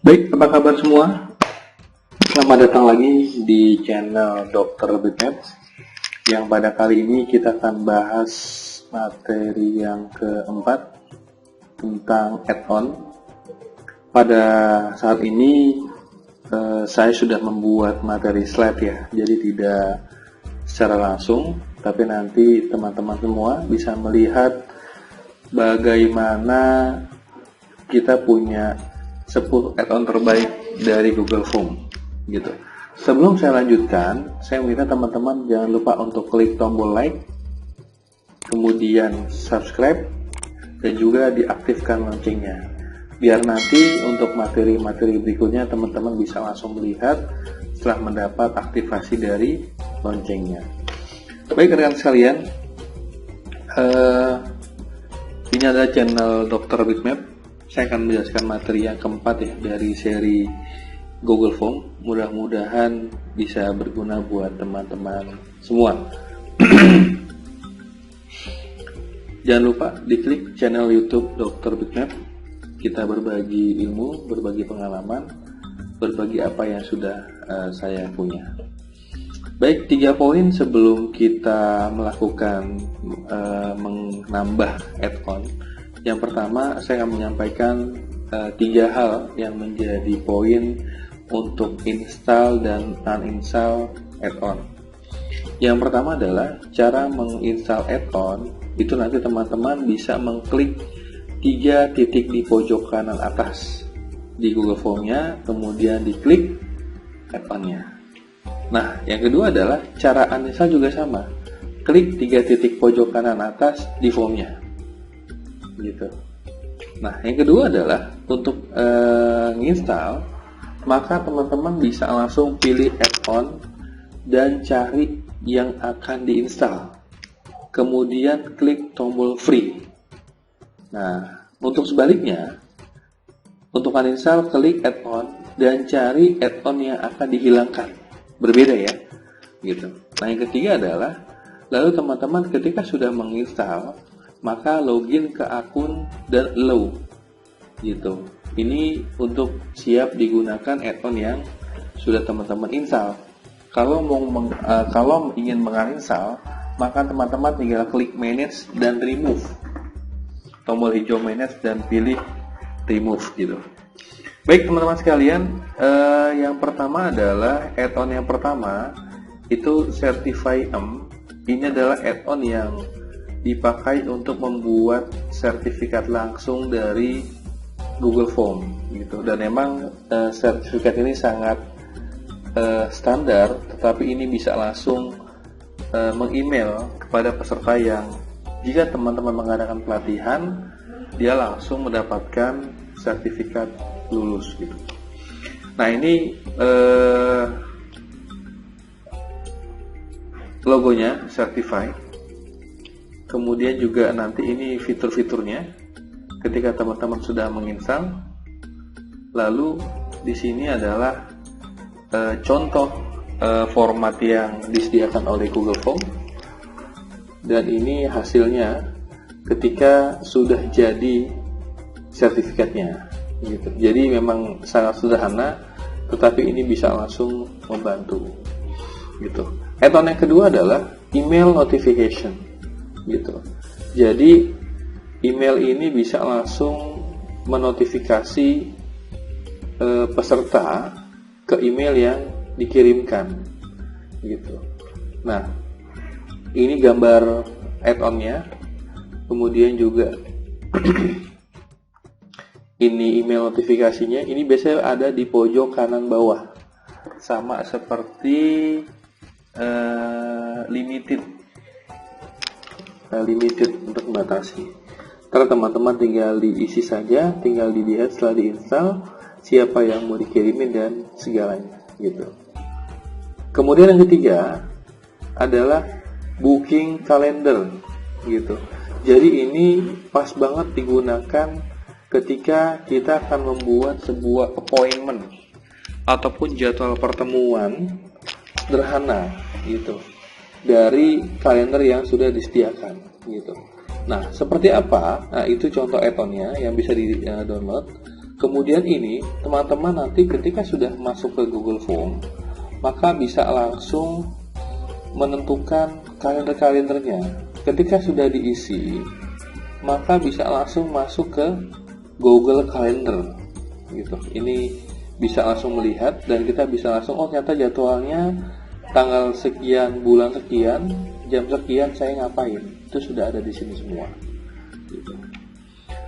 Baik, apa kabar semua? Selamat datang lagi di channel Dr. Bitmap, yang pada kali ini kita akan bahas materi yang keempat tentang add-on. Pada saat ini saya sudah membuat materi slide ya, jadi tidak secara langsung, tapi nanti teman-teman semua bisa melihat bagaimana kita punya 10 add-on terbaik dari Google Form gitu. Sebelum saya lanjutkan, saya minta teman-teman jangan lupa untuk klik tombol like, kemudian subscribe, dan juga diaktifkan loncengnya, biar nanti untuk materi-materi berikutnya teman-teman bisa langsung melihat setelah mendapat aktivasi dari loncengnya. Baik rekan sekalian, ini adalah channel Dr. Bitmap. Saya akan menjelaskan materi yang keempat ya dari seri Google Form. Mudah-mudahan bisa berguna buat teman-teman semua. Jangan lupa diklik channel YouTube Dr. Bitmap. Kita berbagi ilmu, berbagi pengalaman, berbagi apa yang sudah saya punya. Baik, 3 poin sebelum kita melakukan menambah add-on. Yang pertama, saya akan menyampaikan 3 hal yang menjadi poin untuk install dan uninstall add-on. Yang pertama adalah cara menginstal add-on. Itu nanti teman-teman bisa mengklik 3 titik di pojok kanan atas di Google Form-nya, kemudian diklik add-on-nya. Nah, yang kedua adalah cara uninstall juga sama. Klik 3 titik pojok kanan atas di form-nya. Gitu. Nah, yang kedua adalah untuk nginstal, maka teman-teman bisa langsung pilih add-on dan cari yang akan diinstal. Kemudian klik tombol free. Nah, untuk sebaliknya, untuk uninstall klik add-on dan cari add-on yang akan dihilangkan. Berbeda ya. Gitu. Nah, yang ketiga adalah lalu teman-teman ketika sudah menginstal, maka login ke akun dan allow gitu. Ini untuk siap digunakan add-on yang sudah teman-teman install. Kalau ingin menginstal, maka teman-teman tinggal klik manage dan remove. Tombol hijau manage dan pilih remove gitu. Baik teman-teman sekalian, yang pertama adalah add-on yang pertama itu Certify M. Ini adalah add-on yang dipakai untuk membuat sertifikat langsung dari Google Form gitu. Dan memang sertifikat ini sangat standar, tetapi ini bisa langsung meng-email kepada peserta yang jika teman-teman mengadakan pelatihan, dia langsung mendapatkan sertifikat lulus gitu. Nah, ini logonya Certify. Kemudian juga nanti ini fitur-fiturnya ketika teman-teman sudah menginstal. Lalu di sini adalah contoh format yang disediakan oleh Google Form. Dan ini hasilnya ketika sudah jadi sertifikatnya gitu. Jadi memang sangat sederhana, tetapi ini bisa langsung membantu gitu. Add-on yang kedua adalah email notification gitu. Jadi email ini bisa langsung menotifikasi peserta ke email yang dikirimkan gitu. Nah, ini gambar add-onnya. Kemudian juga ini email notifikasinya. Ini biasanya ada di pojok kanan bawah, sama seperti limited untuk membatasi. Ntar teman-teman tinggal diisi saja, tinggal dilihat setelah diinstal siapa yang mau dikirimin dan segalanya gitu. Kemudian yang ketiga adalah booking calendar gitu. Jadi ini pas banget digunakan ketika kita akan membuat sebuah appointment ataupun jadwal pertemuan sederhana gitu dari kalender yang sudah disediakan gitu. Nah, seperti apa? Nah, itu contoh add-onnya yang bisa di-download. Kemudian ini teman-teman nanti ketika sudah masuk ke Google Form, maka bisa langsung menentukan kalender-kalendernya. Ketika sudah diisi, maka bisa langsung masuk ke Google Calendar gitu. Ini bisa langsung melihat dan kita bisa langsung, oh ternyata jadwalnya tanggal sekian, bulan sekian, jam sekian saya ngapain. Itu sudah ada di sini semua gitu.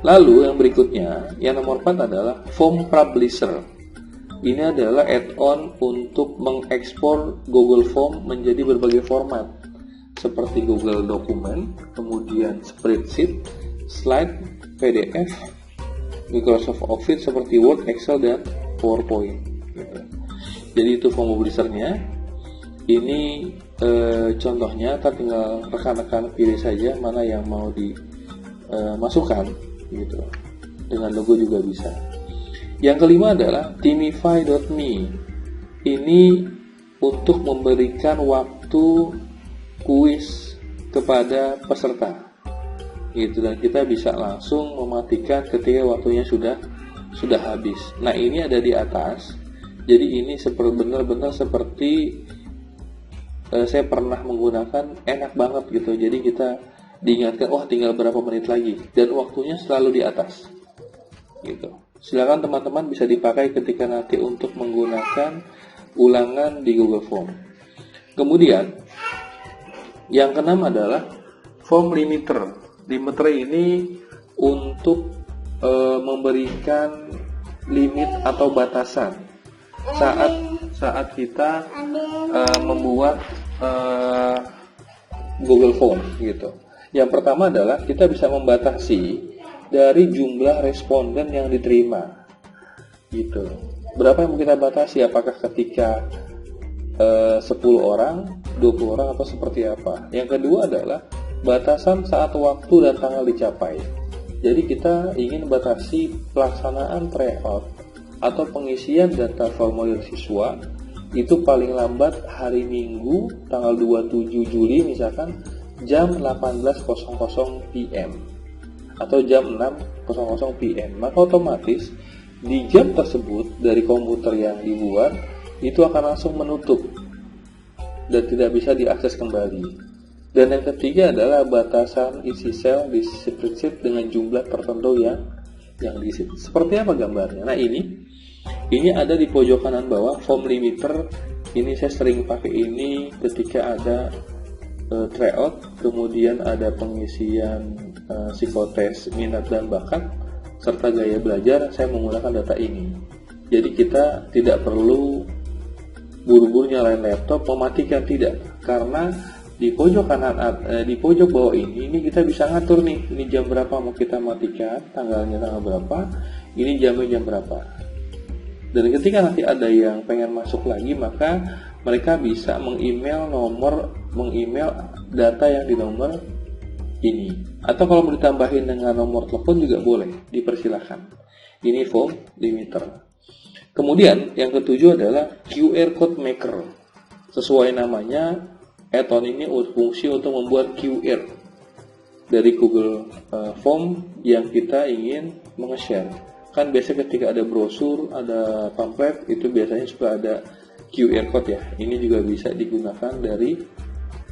Lalu yang berikutnya, yang nomor 4 adalah Form Publisher. Ini adalah add-on untuk mengekspor Google Form menjadi berbagai format seperti Google Document, kemudian Spreadsheet, Slide, PDF, Microsoft Office seperti Word, Excel, dan PowerPoint gitu. Jadi itu Form Publisher-nya. Ini contohnya, tinggal rekan-rekan pilih saja mana yang mau dimasukkan gitu. Dengan logo juga bisa. Yang kelima adalah Teamify.me. Ini untuk memberikan waktu kuis kepada peserta gitu, dan kita bisa langsung mematikan ketika waktunya sudah habis. Nah, ini ada di atas. Jadi ini benar-benar seperti saya pernah menggunakan, enak banget gitu. Jadi kita diingatkan, wah tinggal berapa menit lagi, dan waktunya selalu di atas gitu. Silakan teman-teman bisa dipakai ketika nanti untuk menggunakan ulangan di Google Form. Kemudian yang keenam adalah Form Limiter. Limiter ini untuk memberikan limit atau batasan saat kita membuat Google Form gitu. Yang pertama adalah kita bisa membatasi dari jumlah responden yang diterima gitu. Berapa yang mau kita batasi? Apakah ketika 10 orang, 20 orang, atau seperti apa? Yang kedua adalah batasan saat waktu dan tanggal dicapai. Jadi kita ingin batasi pelaksanaan tryout atau pengisian data formulir siswa itu paling lambat hari Minggu tanggal 27 Juli misalkan jam 18.00 PM atau jam 6.00 PM. Maka otomatis di jam tersebut dari komputer yang dibuat itu akan langsung menutup dan tidak bisa diakses kembali. Dan yang ketiga adalah batasan isi sel di spreadsheet dengan jumlah tertentu yang diisi. Seperti apa gambarnya? Nah, ini ada di pojok kanan bawah, Form Limiter. Ini saya sering pakai ini ketika ada tryout, kemudian ada pengisian psikotes minat dan bakat serta gaya belajar. Saya menggunakan data ini. Jadi kita tidak perlu buru-buru nyalain laptop, mematikan, tidak, karena di pojok kanan, di pojok bawah ini kita bisa ngatur nih, ini jam berapa mau kita matikan, tanggalnya tanggal berapa, ini jamnya jam berapa. Dan ketika nanti ada yang pengen masuk lagi, maka mereka bisa meng-email data yang di nomor ini. Atau kalau mau ditambahin dengan nomor telepon juga boleh, dipersilahkan. Ini Form Limiter. Kemudian yang ketujuh adalah QR Code Maker. Sesuai namanya, add-on ini fungsi untuk membuat QR dari Google Form yang kita ingin meng-share. Kan biasanya ketika ada brosur, ada pamflet, itu biasanya suka ada QR Code ya. Ini juga bisa digunakan dari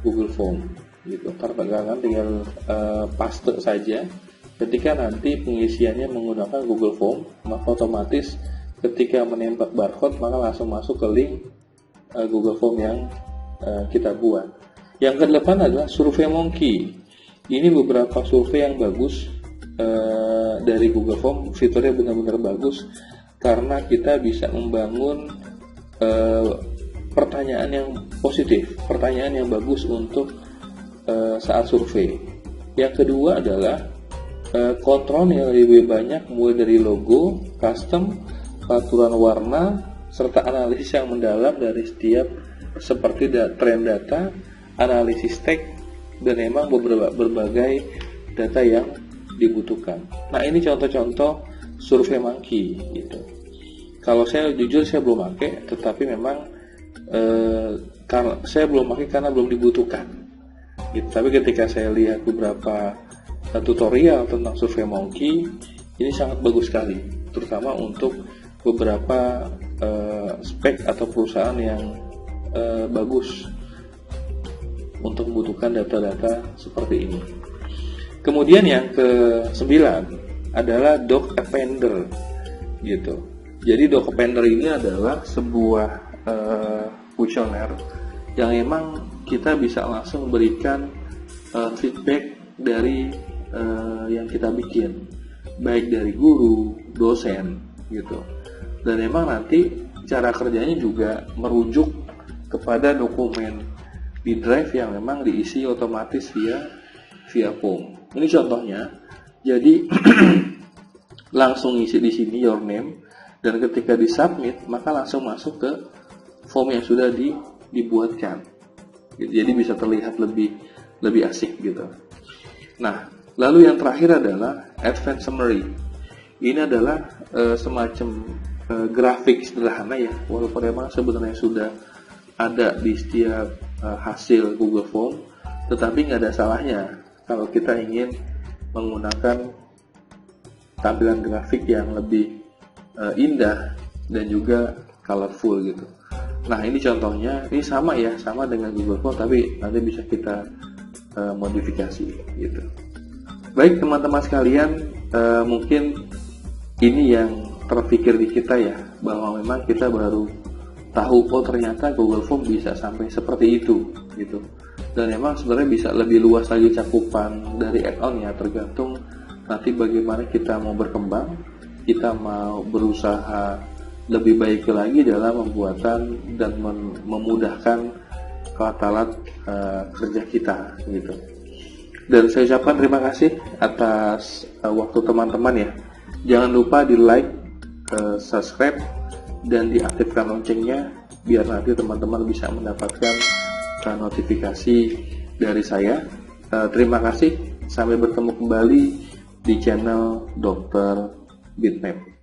Google Form gitu. Karena tinggal paste saja. Ketika nanti pengisiannya menggunakan Google Form, maka otomatis ketika menembak barcode maka langsung masuk ke link Google Form yang kita buat. Yang ke-8 adalah SurveyMonkey. Ini beberapa survei yang bagus dari Google Form. Fiturnya benar-benar bagus karena kita bisa membangun pertanyaan yang positif, pertanyaan yang bagus untuk saat survei. Yang kedua adalah kontrolnya lebih banyak, mulai dari logo, custom, aturan warna, serta analisis yang mendalam dari setiap seperti tren data, analisis teks, dan memang berbagai data yang dibutuhkan. Nah, ini contoh-contoh SurveyMonkey gitu. Kalau saya jujur saya belum pakai, tetapi memang karena saya belum pakai karena belum dibutuhkan. Gitu. Tapi ketika saya lihat beberapa tutorial tentang SurveyMonkey, ini sangat bagus sekali. terutama untuk beberapa spek atau perusahaan yang bagus untuk membutuhkan data-data seperti ini. Kemudian yang ke-9 adalah Doc Appender gitu. Jadi Doc Appender ini adalah sebuah kuesioner yang emang kita bisa langsung berikan feedback dari yang kita bikin, baik dari guru, dosen gitu. Dan emang nanti cara kerjanya juga merujuk kepada dokumen di drive yang memang diisi otomatis via form. Ini contohnya. Jadi langsung isi di sini your name, dan ketika disubmit maka langsung masuk ke form yang sudah dibuatkan. Jadi bisa terlihat lebih asik gitu. Nah, lalu yang terakhir adalah advanced summary. Ini adalah semacam grafik sederhana ya, walaupun memang sebenarnya sudah ada di setiap hasil Google Form, tetapi nggak ada salahnya kalau kita ingin menggunakan tampilan grafik yang lebih indah dan juga colorful gitu. Nah, ini contohnya, ini sama dengan Google Form, tapi nanti bisa kita modifikasi gitu. Baik teman-teman sekalian, mungkin ini yang terpikir di kita ya, bahwa memang kita baru tahu ternyata Google Form bisa sampai seperti itu gitu. Dan memang sebenarnya bisa lebih luas lagi cakupan dari add-on-nya, tergantung nanti bagaimana kita mau berkembang, kita mau berusaha lebih baik lagi dalam pembuatan dan memudahkan alat kerja kita gitu. Dan saya ucapkan terima kasih atas waktu teman-teman ya. Jangan lupa di like, subscribe, dan diaktifkan loncengnya biar nanti teman-teman bisa mendapatkan notifikasi dari saya. Terima kasih, sampai bertemu kembali di channel Dr. Bitmap.